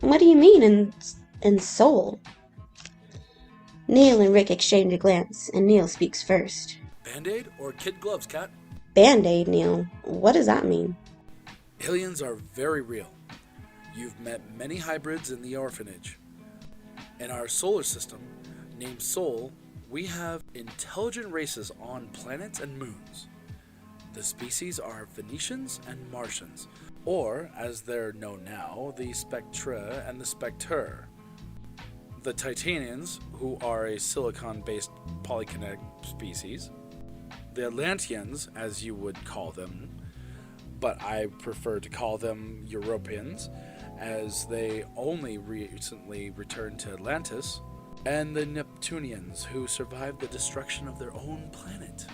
What do you mean in soul? Neil and Rick exchange a glance, and Neil speaks first. Band-Aid or kid gloves, Cat? Band-Aid, Neil. What does that mean? Aliens are very real. You've met many hybrids in the orphanage. In our solar system, named Sol, we have intelligent races on planets and moons. The species are Venetians and Martians, or, as they're known now, the Spectra and the Spectre. The Titanians, who are a silicon-based polykinetic species. The Atlanteans, as you would call them, but I prefer to call them Europeans, as they only recently returned to Atlantis. And the Neptunians, who survived the destruction of their own planet.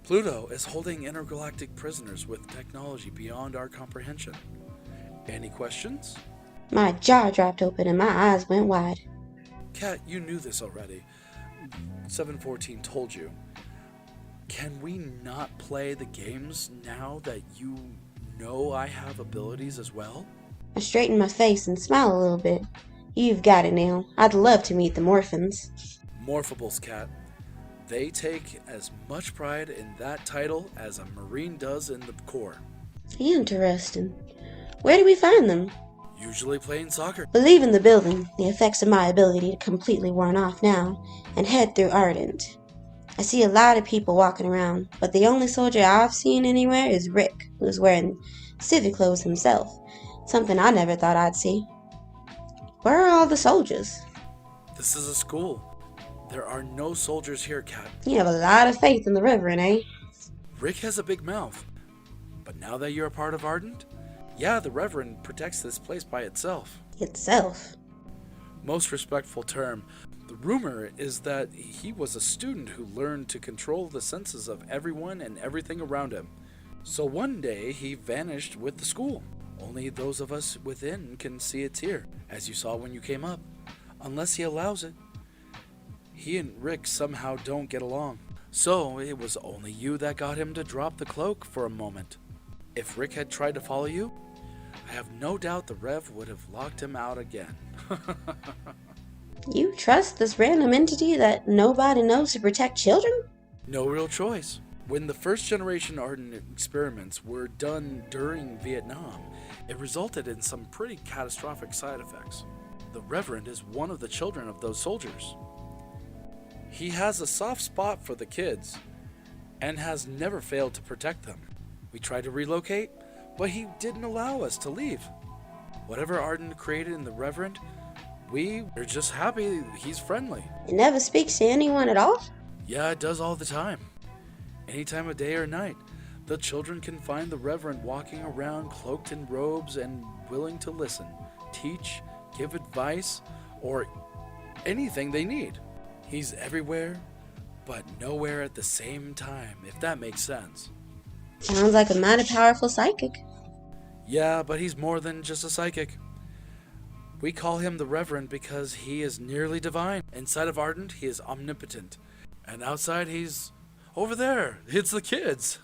Pluto is holding intergalactic prisoners with technology beyond our comprehension. Any questions? My jaw dropped open and my eyes went wide. Kat, you knew this already. 714 told you. Can we not play the games now that you know I have abilities as well? I straightened my face and smiled a little bit. You've got it, Neil. I'd love to meet the Morphins. Morphables, Cat. They take as much pride in that title as a Marine does in the Corps. Interesting. Where do we find them? Usually playing soccer. Leaving the building, the effects of my ability completely worn off now, and head through Ardent. I see a lot of people walking around, but the only soldier I've seen anywhere is Rick, who's wearing civic clothes himself. Something I never thought I'd see. Where are all the soldiers? This is a school. There are no soldiers here, Cat. You have a lot of faith in the Reverend, eh? Rick has a big mouth. But now that you're a part of Ardent, yeah, the Reverend protects this place by itself. Itself? Most respectful term. The rumor is that he was a student who learned to control the senses of everyone and everything around him. So one day he vanished with the school. Only those of us within can see it's here, as you saw when you came up. Unless he allows it. He and Rick somehow don't get along. So it was only you that got him to drop the cloak for a moment. If Rick had tried to follow you, I have no doubt the Rev would have locked him out again. You trust this random entity that nobody knows to protect children? No real choice. When the first generation Ardent experiments were done during Vietnam, it resulted in some pretty catastrophic side effects. The Reverend is one of the children of those soldiers. He has a soft spot for the kids, and has never failed to protect them. We tried to relocate, but he didn't allow us to leave. Whatever Ardent created in the Reverend, we're just happy he's friendly. It never speaks to anyone at all? Yeah, it does all the time. Any time of day or night, the children can find the Reverend walking around cloaked in robes and willing to listen, teach, give advice, or anything they need. He's everywhere, but nowhere at the same time, if that makes sense. Sounds like a mighty powerful psychic. Yeah, but he's more than just a psychic. We call him the Reverend because he is nearly divine. Inside of Ardent, he is omnipotent. And outside, he's over there. It's the kids.